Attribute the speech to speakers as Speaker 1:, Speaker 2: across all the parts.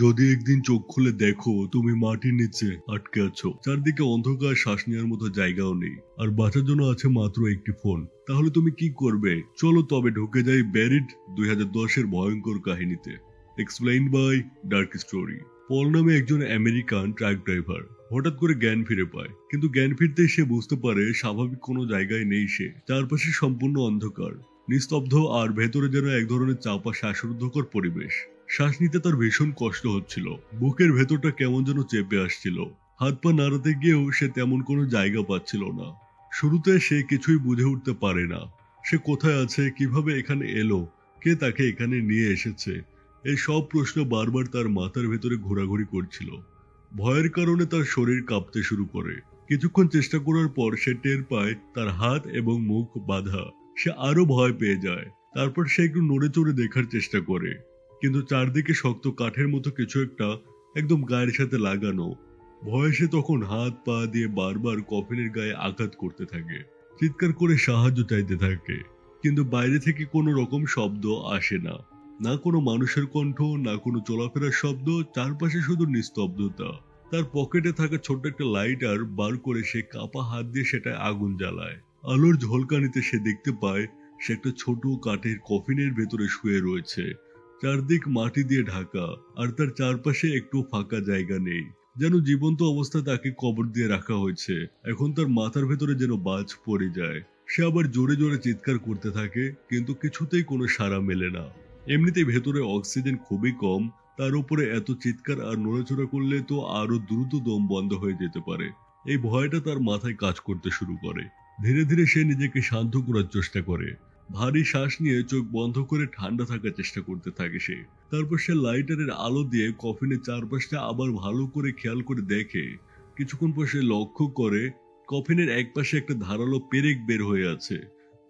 Speaker 1: যদি একদিন চোখ খুলে দেখো তুমি মাটির নিচে আটকে আছো, চারদিকে অন্ধকার, শ্বাস নেওয়ার মতো জায়গাও নেই, আর বাঁচার জন্য আছে মাত্র একটি ফোন, তাহলে তুমি কি করবে? চলো তবে ঢুকে যাই ব্যারিড 2010-এর ভয়ঙ্কর কাহিনীতে। Explained by dark story. Paul নামে একজন আমেরিকান ট্রাক ড্রাইভার হঠাৎ করে জ্ঞান ফিরে পায়, কিন্তু জ্ঞান ফিরতেই সে বুঝতে পারে স্বাভাবিক কোনো জায়গায় নেই সে। চারপাশে সম্পূর্ণ অন্ধকার, নিস্তব্ধ, আর ভেতরে যেন এক ধরনের চাপা শ্বাসরুদ্ধকর পরিবেশ। শ্বাস নিতে তার ভীষণ কষ্ট হচ্ছিল, বুকের ভেতরটা কেমন যেন চেপে আসছিল। হাত পা নাড়াতে গিয়েও সে তেমন কোনো জায়গা পাচ্ছিল না। শুরুতে সে কিছুই বুঝে উঠতে পারে না, সে কোথায় আছে, কিভাবে এখানে এলো, কে তাকে এখানে নিয়ে এসেছে। এই সব প্রশ্ন বারবার তার মাথার ভেতরে ঘোরাঘুরি করছিল। ভয়ের কারণে তার শরীর কাঁপতে শুরু করে। কিছুক্ষণ চেষ্টা করার পর সে টের পায় তার হাত এবং মুখ বাঁধা। সে আরো ভয় পেয়ে যায়। তারপর সে একটু নড়ে চড়ে দেখার চেষ্টা করে, কিন্তু চারদিকে শক্ত কাঠের মতো কিছু একটা একদম গায়ের সাথে লাগানো। ভয়ে সে তখন হাত পা দিয়ে বারবার কফিনের গায়ে আঘাত করতে থাকে, চিৎকার করে সাহায্য চাইতে থাকে, কিন্তু বাইরে থেকে কোনো রকম শব্দ আসে না। না কোনো মানুষের কণ্ঠ, না কোনো চলাফেরার শব্দ, চারপাশে শুধু নিস্তব্ধতা। তার পকেটে থাকা ছোট্ট একটা লাইটার বার করে সে কাপা হাত দিয়ে সেটা আগুন জ্বালায়। আলোর ঝলকানিতে সে দেখতে পায় সে একটা ছোট কাঠের কফিনের ভেতরে শুয়ে রয়েছে। চারদিক মাটি দিয়ে ঢাকা, আর তার চারপাশে একটু ফাঁকা জায়গা নেই, যেন জীবন্ত অবস্থায় তাকে কবর দিয়ে রাখা হয়েছে। এখন তার মাথার ভেতরে যেন বাজ পড়ে যায়। সে আবার জোরে জোরে চিৎকার করতে থাকে, কিন্তু কিছুতেই কোনো সাড়া মেলে না। এমনিতেই ভেতরে অক্সিজেন খুবই কম, তার উপরে এত চিৎকার আর নড়াচড়া করলে তো আরো দ্রুত দম বন্ধ হয়ে যেতে পারে। এই ভয়টা তার মাথায় কাজ করতে শুরু করে। ধীরে ধীরে সে নিজেকে শান্ত করার চেষ্টা করে। ভারী শ্বাস নিয়ে চোখ বন্ধ করে ঠান্ডা থাকার চেষ্টা করতে থাকে সে। তারপর সে লাইটারের আলো দিয়ে কফিনের চারপাশটা আবার ভালো করে খেয়াল করে দেখে। কিছুক্ষণ পর সে লক্ষ্য করে কফিনের একপাশে একটা ধারালো পেরেক বের হয়ে আছে।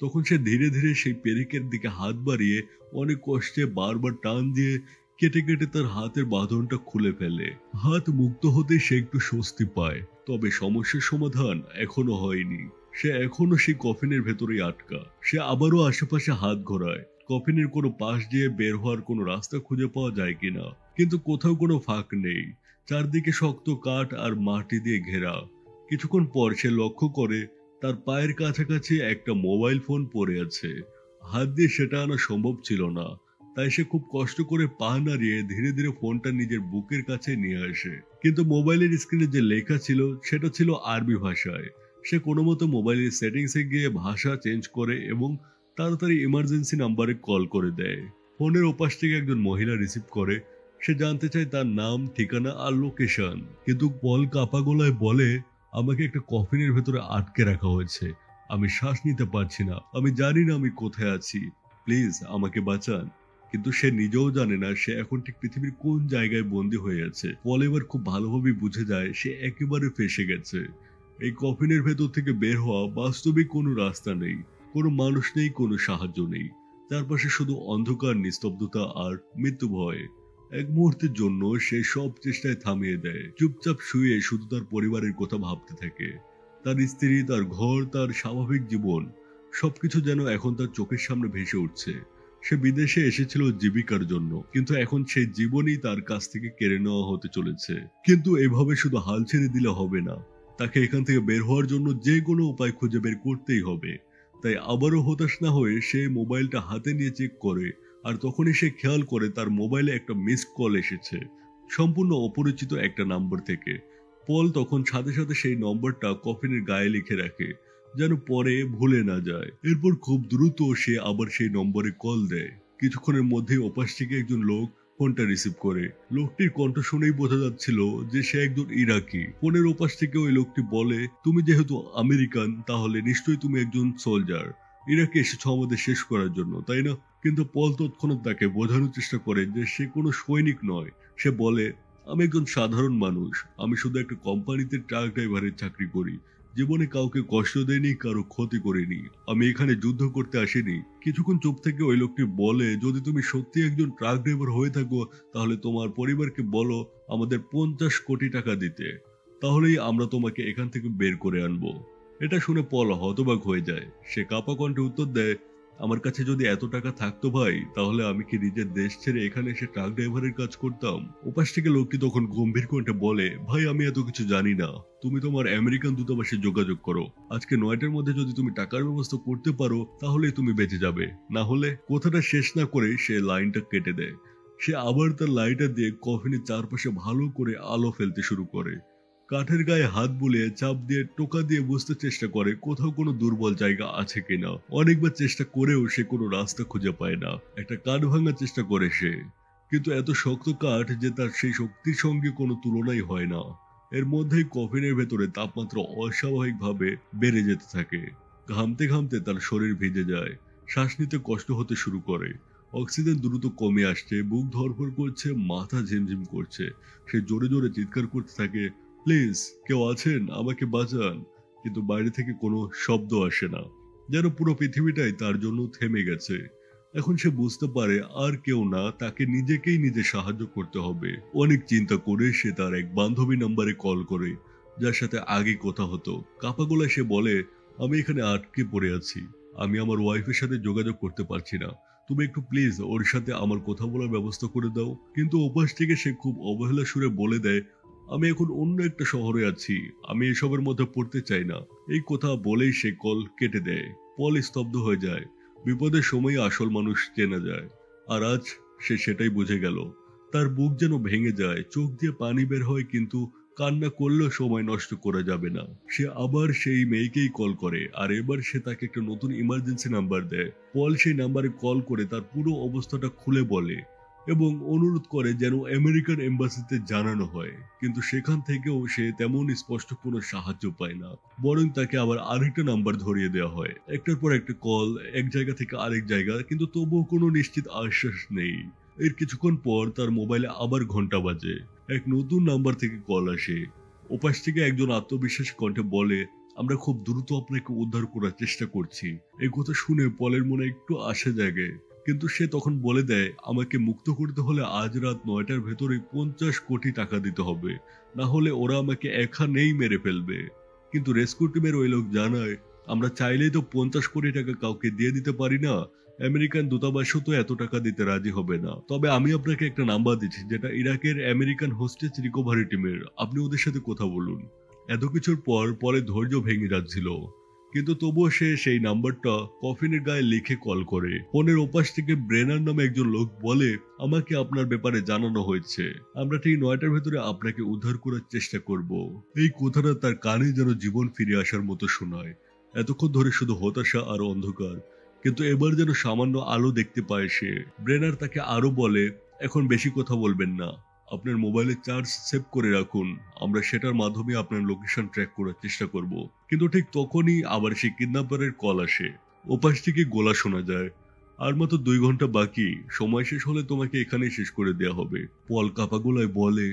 Speaker 1: তখন সে ধীরে ধীরে সেই পেরেকের দিকে হাত বাড়িয়ে অনেক কষ্টে বারবার টান দিয়ে কেটে কেটে তার হাতের বাঁধনটা খুলে ফেলে। হাত মুক্ত হতে সে একটু স্বস্তি পায়, তবে সমস্যার সমাধান এখনো হয়নি। সে এখনো সেই কফিনের ভেতরেই আটকা। সে আবারও আশেপাশে হাত ঘোরায়, কফিনের কোনো পাশ দিয়ে বের হওয়ার কোনো রাস্তা খুঁজে পাওয়া যায় কিনা, কিন্তু কোথাও কোনো ফাঁক নেই। চারদিকে শক্ত কাঠ আর মাটি দিয়ে ঘেরা। কিছুক্ষণ পর সে লক্ষ্য করে তার পায়ের কাছাকাছি একটা মোবাইল ফোন পড়ে আছে। হাত দিয়ে সেটা আনা সম্ভব ছিল না, তাই সে খুব কষ্ট করে পা নাড়িয়ে ধীরে ধীরে ফোনটা নিজের বুকের কাছে নিয়ে আসে। কিন্তু মোবাইলের স্ক্রিনে যে লেখা ছিল সেটা ছিল আরবি ভাষায়। সে কোনো মতো মোবাইলের সেটিংসে গিয়ে ভাষা চেঞ্জ করে এবং তাড়াতাড়ি ইমার্জেন্সি নাম্বারে কল করে দেয়। ফোনের ওপাশ থেকে একজন মহিলা রিসিভ করে। সে জানতে চায় তার নাম, ঠিকানা আর লোকেশন, কিন্তু পল কাপা গলায় বলে, আমাকে একটা কফিনের ভেতরে আটকে রাখা হয়েছে, আমি শ্বাস নিতে পারছি না, আমি জানি না আমি কোথায় আছি, প্লিজ আমাকে বাঁচান। কিন্তু সে নিজেও জানে না সে এখন ঠিক পৃথিবীর কোন জায়গায় বন্দী হয়ে আছে। পল এবার খুব ভালোভাবে বুঝে যায় সে একেবারে ফেঁসে গেছে। এই কফিনের ভেতর থেকে বের হওয়া বাস্তবিক কোনো রাস্তা নেই, কোনো মানুষ নেই, কোনো সাহায্য নেই। চারপাশে শুধু অন্ধকার, নিস্তব্ধতা আর মৃত্যু ভয়। এক মুহূর্তের জন্য সে সব চেষ্টায় থামিয়ে দেয়, চুপচাপ শুয়ে শুধু তার পরিবারের কথা ভাবতে থাকে। তার স্ত্রী, তার ঘর, তার স্বাভাবিক জীবন, সবকিছু যেন এখন তার চোখের সামনে ভেসে উঠছে। সে বিদেশে এসেছিল জীবিকার জন্য, কিন্তু এখন সেই জীবনই তার কাছ থেকে কেড়ে নেওয়া হতে চলেছে। কিন্তু এভাবে শুধু হাল ছেড়ে দিলে হবে না, তাকে এখান থেকে বের হওয়ার জন্য যে কোনো উপায় খুঁজে বের করতেই হবে। তাই আবারও হতাশ না হয়ে সে মোবাইলটা হাতে নিয়ে চেক করে, আর তখনই সে খেয়াল করে তার মোবাইলে একটা মিসড কল এসেছে, সম্পূর্ণ অপরিচিত একটা নাম্বার থেকে। পল তখন সাথে সাথে সেই নম্বরটা কফিনের গায়ে লিখে রাখে, যেন পরে ভুলে না যায়। এরপর খুব দ্রুত সে আবার সেই নম্বরে কল দেয়। কিছুক্ষণের মধ্যেই ওপাশ থেকে একজন লোক ফোনটা রিসিভ করে। লোকটির কণ্ঠ শুনেই বোঝা যাচ্ছিল যে সে একজন ইরাকি। ফোনের ওপাশ থেকে ওই লোকটি বলে, তুমি যেহেতু আমেরিকান, তাহলে নিশ্চয়ই তুমি একজন সোলজার, ইরাকে এসেছো আমাদের শেষ করার জন্য, তাই না? কিন্তু পল তৎক্ষণাৎ তাকে বোঝানোর চেষ্টা করে যে সে কোনো সৈনিক নয়। সে বলে, আমি একজন সাধারণ মানুষ, আমি শুধু একটা কোম্পানিতে ট্রাক ড্রাইভারের চাকরি করি, জীবনে কাউকে কষ্ট দেয়নি, কারো ক্ষতি করিনি, আমি এখানে যুদ্ধ করতে আসিনি। কিছুক্ষণ চুপ থেকে ওই লোকটি বলে, যদি তুমি সত্যি একজন ট্রাক ড্রাইভার হয়ে থাকো, তাহলে তোমার পরিবারকে বলো আমাদের 50 কোটি টাকা দিতে, তাহলেই আমরা তোমাকে এখান থেকে বের করে আনবো। এটা শুনে পল হতবাক হয়ে যায়। সে কাঁপা কণ্ঠে উত্তর দেয়, আমার কাছে যদি এত টাকা থাকতো ভাই, তাহলে আমি কি নিজের দেশ ছেড়ে এখানে এসে ট্রাক ড্রাইভারের কাজ করতাম? ওপাশ থেকে লোকটি তখন গম্ভীর কণ্ঠে বলে, ভাই আমি এত কিছু জানি না, তুমি তোমার আমেরিকান দূতাবাসে যোগাযোগ করো। আজকে 9টার মধ্যে যদি তুমি টাকার ব্যবস্থা করতে পারো তাহলেই তুমি বেঁচে যাবে, না হলে। কথাটা শেষ না করে সে লাইনটা কেটে দেয়। সে আবার তার লাইটার দিয়ে কফিনের চারপাশে ভালো করে আলো ফেলতে শুরু করে। কাঠের গায়ে হাত বুলিয়ে চাপ দিয়ে টোকা দিয়ে বুঝতে চেষ্টা করে কোথাও কোনো দুর্বল জায়গা আছে কিনা। অনেকবার চেষ্টা করেও সে কোনো রাস্তা খুঁজে পায় না। একটা কাঠ ভাঙার চেষ্টা করে সে, কিন্তু এত শক্ত কাঠ যে তার সেই শক্তির সঙ্গে কোনো তুলনাই হয় না। এর মধ্যেই কফিনের ভেতরে তাপমাত্রা অস্বাভাবিকভাবে বেড়ে যেতে থাকে। ঘামতে ঘামতে তার শরীর ভিজে যায়, শ্বাস নিতে কষ্ট হতে শুরু করে। অক্সিজেন দ্রুত কমে আসছে, বুক ধড়ফড় করছে, মাথা ঝিমঝিম করছে। সে জোরে জোরে চিৎকার করতে থাকে, প্লিজ কেউ আছেন, আমাকে বাঁচান। কিন্তু বাইরে থেকে কোনো শব্দ আসে না, যেন পুরো পৃথিবীটাই তার জন্য থেমে গেছে। এখন সে বুঝতে পারে আর কেউ না, তাকে নিজেকেই নিজে সাহায্য করতে হবে। অনেক চিন্তা করে সে তার এক বান্ধবী নাম্বারে কল করে, যার সাথে আগে কথা হতো। কাপা গলায় সে বলে, আমি এখানে আটকে পড়ে আছি, আমি আমার ওয়াইফের সাথে যোগাযোগ করতে পারছি না, তুমি একটু প্লিজ ওর সাথে আমার কথা বলার ব্যবস্থা করে দাও। কিন্তু ওপাশ থেকে সে খুব অবহেলা সুরে বলে দেয়, আমি এখন অন্য একটা শহরে আছি, আমি এসবের মধ্যে পড়তে চাই না। এই কথা বলেই সে কল কেটে দেয়। পল স্তব্ধ হয়ে যায়। বিপদের সময় আসল মানুষ চেনা যায়, আর আজ সে সেটাই বুঝে গেল। তার বুক যেন ভেঙে যায়, চোখ দিয়ে পানি বের হয়, কিন্তু কান্না করলেও সময় নষ্ট করা যাবে না। সে আবার সেই মেয়েকেই কল করে, আর এবার সে তাকে একটা নতুন ইমার্জেন্সি নাম্বার দেয়। পল সেই নাম্বারে কল করে তার পুরো অবস্থাটা খুলে বলে এবং অনুরোধ করে যেন আমেরিকান এম্বাসিতে জানানো হয়। কিন্তু সেখান থেকেও সে তেমন স্পষ্ট কোনো সাহায্য পায় না, বরং তাকে আবার আরেকটা নাম্বার ধরিয়ে দেওয়া হয়। একটার পর একটা কল, এক জায়গা থেকে আরেক জায়গা, কিন্তু তবুও কোনো নিশ্চিত আশ্বাস নেই। এর কিছুক্ষণ পর তার মোবাইলে আবার ঘন্টা বাজে। এক নতুন নাম্বার থেকে কল আসে। ওপাশ থেকে একজন আত্মবিশ্বাসী কণ্ঠে বলে, আমরা খুব দ্রুত আপনাকে উদ্ধার করার চেষ্টা করছি। এই কথা শুনে পলের মনে একটু আশা জাগে, কিন্তু সে তখন বলে দেয়, আমাকে মুক্ত করতে হলে আজ রাত 9টার ভেতরে 50 কোটি টাকা দিতে হবে, না হলে ওরা আমাকে এখানেই মেরে ফেলবে। কিন্তু রেস্কিউ টিমের ওই লোক জানায়, আমরা চাইলেই তো 50 কোটি টাকা কাউকে দিয়ে দিতে পারি না, আমেরিকান দূতাবাসও তো এত টাকা দিতে রাজি হবে না। তবে আমি আপনাকে একটা নাম্বার দিচ্ছি, যেটা ইরাকের আমেরিকান হোস্টেজ রিকভারি টিমের, আপনি ওদের সাথে কথা বলুন। এত কিছুর পর পরে ধৈর্য ভেঙে যাচ্ছিল, কিন্তু তবুও সে সেই নাম্বারটা কফিনের গায়ে লিখে কল করে। ফোনের ওপাশ থেকে ব্রেনার নামে একজন লোক বলে, আমাকে আপনার ব্যাপারে জানানো হয়েছে, আমরা ঠিক 9টার ভেতরে আপনাকে উদ্ধার করার চেষ্টা করব। এই কথাটা তার কানে যেন জীবন ফিরে আসার মতো শোনায়। এতক্ষণ ধরে শুধু হতাশা আর অন্ধকার, কিন্তু এবার যেন সামান্য আলো দেখতে পায় সে। ব্রেনার তাকে আরো বলে, এখন বেশি কথা বলবেন না, আপনার মোবাইলে চার্জ সেভ করে রাখুন, আমরা সেটার মাধ্যমে আপনার লোকেশন ট্র্যাক করার চেষ্টা করব। কিন্তু ঠিক তখনই আবার সেই কিডন্যাপারের কল আসে। ওপাশ থেকে গোলা শোনা যায়, আর মাত্র 2 ঘন্টা বাকি, সময় শেষ হলে তোমাকে এখানেই শেষ করে দেয়া হবে। পল কাপা গলায় বলে,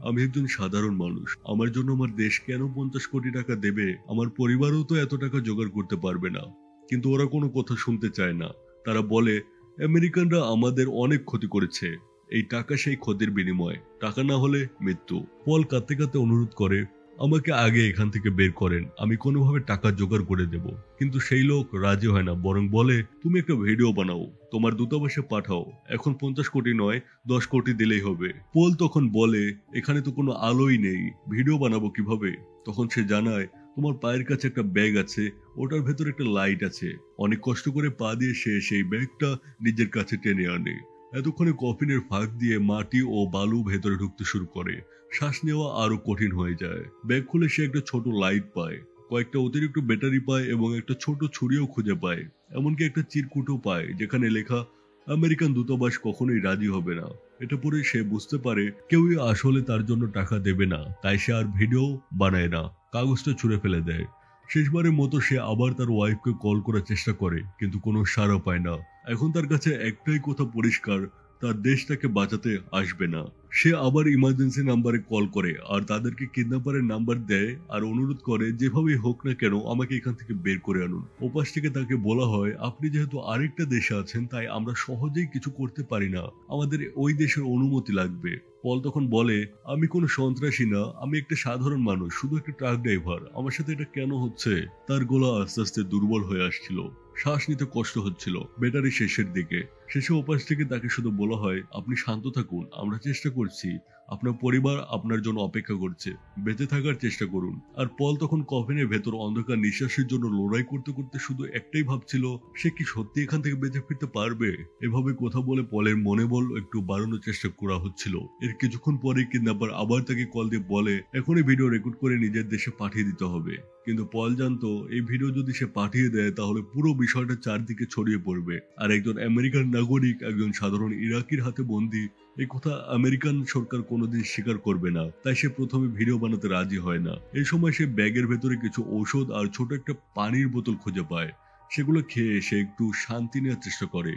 Speaker 1: আমি একজন সাধারণ মানুষ, আমার জন্য আমার দেশ কেন 50 কোটি টাকা দেবে? আমার পরিবারও তো এত টাকা জোগাড় করতে পারবে না। কিন্তু ওরা কোনো কথা শুনতে চায় না। তারা বলে, আমেরিকানরা আমাদের অনেক ক্ষতি করেছে, এই টাকা সেই ক্ষতির বিনিময়, টাকা না হলে মৃত্যু। পল কাঁদতে কাঁদতে অনুরোধ করে, আমাকে আগে এখান থেকে বের করেন, আমি কোনোভাবে টাকা জোগাড় করে দেব। কিন্তু সেই লোক রাজি হয় না, বরং বলে, তুমি একটা ভিডিও বানাও, তোমার দূতাবাসে পাঠাও, এখন 50 কোটি নয়, 10 কোটি দিলেই হবে। পল তখন বলে, এখানে তো কোনো আলোই নেই, ভিডিও বানাবো কিভাবে? তখন সে জানায়, তোমার পায়ের কাছে একটা ব্যাগ আছে, ওটার ভেতর একটা লাইট আছে। অনেক কষ্ট করে পা দিয়ে সে সেই ব্যাগটা নিজের কাছে টেনে আনে। এতক্ষণে কফিনের ফাঁক দিয়ে মাটি ও বালু ভেতরে ঢুকতে শুরু করে। শ্বাস নেওয়া আরো কঠিন হয়ে যায়। ব্যাগ খুলে সে একটা ছোট লাইট পায়, কয়েকটা অতিরিক্ত ব্যাটারি পায় এবং একটা ছোট ছুরিও খুঁজে পায়। এমনকি একটা চিরকুটও পায়, যেখানে লেখা, আমেরিকান দূতাবাস কখনোই রাজি হবে না। এটা পরে সে বুঝতে পারে কেউই আসলে তার জন্য টাকা দেবে না, তাই সে আর ভিডিও বানায় না, কাগজটা ছুঁড়ে ফেলে দেয়। শেষবারের মতো সে আবার তার ওয়াইফকে কল করার চেষ্টা করে, কিন্তু কোনো সাড়া পায় না। এখন তার কাছে একটাই কথা পরিষ্কার, তার দেশ তাকে বাঁচাতে আসবে না। সে আবার ইমার্জেন্সি নাম্বারে কল করে আর তাদেরকে কিডন্যাপারের নাম্বার দেয় আর অনুরোধ করে, যেভাবেই হোক না কেন আমাকে এখান থেকে বের করে আনুন। ওপাশ থেকে তাকে বলা হয়, আপনি যেহেতু আরেকটা দেশে আছেন, তাই আমরা সহজেই কিছু করতে পারি না, আমাদের ওই দেশের অনুমতি লাগবে। পল তখন বলে, আমি কোনো সন্ত্রাসী না, আমি একটা সাধারণ মানুষ, শুধু একটা ট্রাক ড্রাইভার, আমার সাথে এটা কেন হচ্ছে? তার গলা আস্তে আস্তে দুর্বল হয়ে আসছিল। শ্বাস নিতে কষ্ট হচ্ছিল। ব্যাটারি শেষের দিকে। শেষে ওপাশ থেকে তাকে শুধু বলা হয়, আপনি শান্ত থাকুন, আমরা চেষ্টা করছি, আপনার পরিবার আপনার জন্য অপেক্ষা করছে, বেঁচে থাকার চেষ্টা করুন। আর পল তখন কফিনের ভেতর অন্ধকার নিঃশ্বাসের জন্য লড়াই করতে করতে শুধু একটাই ভাবছিল, সে কি সত্যি এখান থেকে বেঁচে ফিরতে পারবে। এভাবে কথা বলে পলের মনে বল একটু বাড়ানোর চেষ্টা করা হচ্ছিল। এর কিছুক্ষণ পরে কিডন্যাপার আবার তাকে কল দিয়ে বলে এখনই ভিডিও রেকর্ড করে নিজের দেশে পাঠিয়ে দিতে হবে। কিন্তু পল জানতো এই ভিডিও যদি সে পাঠিয়ে দেয় তাহলে পুরো বিষয়টা চারদিকে ছড়িয়ে পড়বে, আর একজন আমেরিকান নাগরিক একজন সাধারণ ইরাকির হাতে বন্দী, এই কথা আমেরিকান সরকার কোনোদিন স্বীকার করবে না। তাই সে প্রথমে ভিডিও বানাতে রাজি হয় না। এই সময় সে ব্যাগের ভেতরে কিছু ঔষধ আর ছোট একটা পানির বোতল খুঁজে পায়। সেগুলো খেয়ে সে একটু শান্তি নেওয়ার চেষ্টা করে।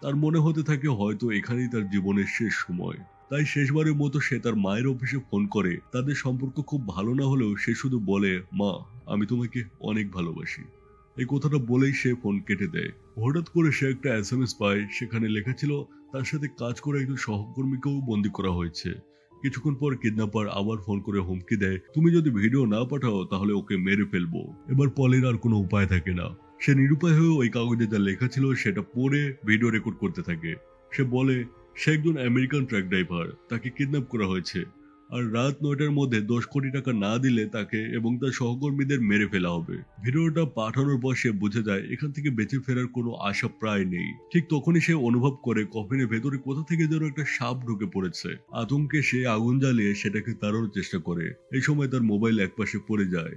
Speaker 1: তার মনে হতে থাকে হয়তো এখানেই তার জীবনের শেষ সময়। তাই শেষবারের মতো সে তার মায়ের অফিসে ফোন করে। তাদের সম্পর্ক খুব ভালো না হলেও সে শুধু বলে, মা, আমি তোমাকে অনেক ভালোবাসি। এই কথাটা বলেই সে ফোন কেটে দেয়। হঠাৎ করে সে একটা SMS পায়। সেখানে লেখা ছিল তার সাথে কাজ করে একজন সহকর্মীকেও বন্দী করা হয়েছে। কিছুক্ষণ পর কিডন্যাপার আবার ফোন করে হুমকি দেয়, তুমি যদি ভিডিও না পাঠাও তাহলে ওকে মেরে ফেলবো। এবার পলের আর কোনো উপায় থাকে না। সে নিরুপায় হয়ে ওই কাগজে যা লেখা ছিল সেটা পড়ে ভিডিও রেকর্ড করতে থাকে। সে বলে সে একজন আমেরিকান ট্রাক ড্রাইভার, তাকে কিডন্যাপ করা হয়েছে, আর রাত 9টার মধ্যে 10 কোটি টাকা না দিলে তাকে এবং তার সহকর্মীদের মেরে ফেলা হবে। ভিডিওটা পাঠানোর পর সে বুঝে যায় এখান থেকে বেঁচে ফেরার কোনো আশা প্রায় নেই। ঠিক তখনই সে অনুভব করে কফিনের ভেতরে কোথা থেকে যেন একটা সাপ ঢুকে পড়েছে। আতঙ্কে সে আগুন জ্বালিয়ে সেটাকে তাড়ানোর চেষ্টা করে। এই সময় তার মোবাইল একপাশে পড়ে যায়।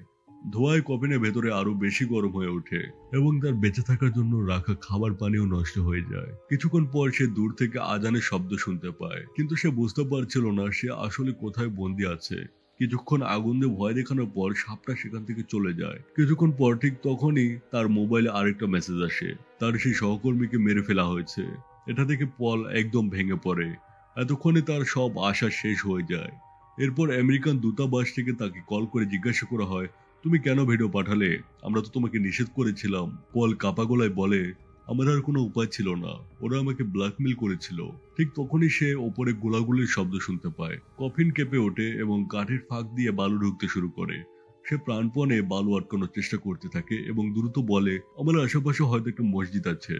Speaker 1: ধোঁয়ায় কফিনের ভেতরে আরো বেশি গরম হয়ে ওঠে এবং তার বেঁচে থাকার জন্য রাখা খাবার পানিও নষ্ট হয়ে যায়। কিছুক্ষণ পর সে দূর থেকে আজানের শব্দ শুনতে পায়, কিন্তু সে বুঝতে পারছিল না সে আসলে কোথায় বন্দী আছে। কিছুক্ষণ আগুন দিয়ে ভয় দেখানোর পর সাপটা সেখান থেকে চলে যায়। কিছুক্ষণ পর ঠিক তখনই তার মোবাইলে আরেকটা মেসেজ আসে, তার সেই সহকর্মীকে মেরে ফেলা হয়েছে। এটা দেখে পল একদম ভেঙে পড়ে। এতক্ষণে তার সব আশা শেষ হয়ে যায়। এরপর আমেরিকান দূতাবাস থেকে তাকে কল করে জিজ্ঞাসা করা হয়, তুমি কেন ভিডিও পাঠালে? আমরা তো তোমাকে নিষেধ করেছিলাম। পল কাপা গলায় বলে, আমার আর কোনো উপায় ছিল না, ওরা আমাকে ব্ল্যাকমেল করেছিল। ঠিক তখনই সে ওপরে গোলাগুলির শব্দ শুনতে পায়। কফিন কেঁপে ওঠে এবং কাঠের ফাঁক দিয়ে বালু ঢুকতে শুরু করে। সে প্রাণপণে বালু আটকানোর চেষ্টা করতে থাকে এবং দ্রুত বলে, আমার আশেপাশে হয়তো একটা মসজিদ আছে,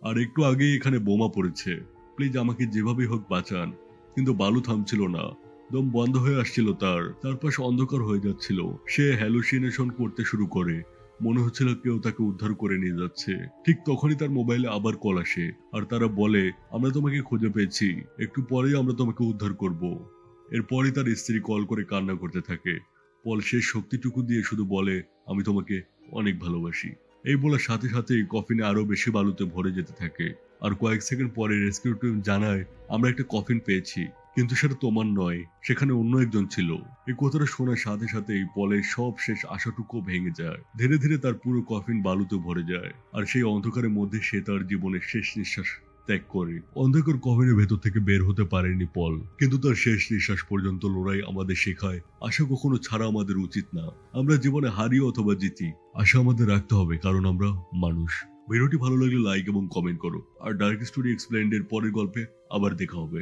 Speaker 1: আর একটু আগেই এখানে বোমা পড়েছে, প্লিজ আমাকে যেভাবেই হোক বাঁচান। কিন্তু বালু থামছিল না। দম বন্ধ হয়ে আসছিল তার, চারপাশে অন্ধকার হয়ে যাচ্ছিল। সে হ্যালুসিনেশন করতে শুরু করে। মনে হচ্ছিল কেউ তাকে উদ্ধার করে নিয়ে যাচ্ছে। ঠিক তখনই তার মোবাইলে আবার কল আসে, আর তারা বলে, আমরা তোমাকে খুঁজে পেয়েছি, একটু পরেই আমরা তোমাকে উদ্ধার করব। এরপরে তার স্ত্রী কল করে কান্না করতে থাকে। পল শেষ শক্তিটুকু দিয়ে শুধু বলে, আমি তোমাকে অনেক ভালোবাসি। এই বলার সাথে সাথেই কফিনে আরো বেশি বালুতে ভরে যেতে থাকে। আর কয়েক সেকেন্ড পরে রেস্কিউ টিম জানায়, আমরা একটা কফিন পেয়েছি, কিন্তু সেটা তোমার নয়, সেখানে অন্য একজন ছিল। এই কথাটা শোনার সাথে সাথেই পলের সব শেষ আশাটুকু ভেঙে যায়। ধীরে ধীরে তার পুরো কফিন বালুতে ভরে যায়, আর সেই অন্ধকারের মধ্যে সে তার জীবনের শেষ নিঃশ্বাস ত্যাগ করে। অন্ধকার কফিনের ভেতর থেকে বের হতে পারেনি পল, কিন্তু তার শেষ নিঃশ্বাস পর্যন্ত লড়াই আমাদের শেখায় আশা কখনো ছাড়া আমাদের উচিত না। আমরা জীবনে হারি অথবা জিতি, আশা আমাদের রাখতে হবে, কারণ আমরা মানুষ। ভিডিওটি ভালো লাগলে লাইক এবং কমেন্ট করো। আর ডার্ক স্টোরি এক্সপ্লেইনড এর পরের গল্পে আবার দেখা হবে।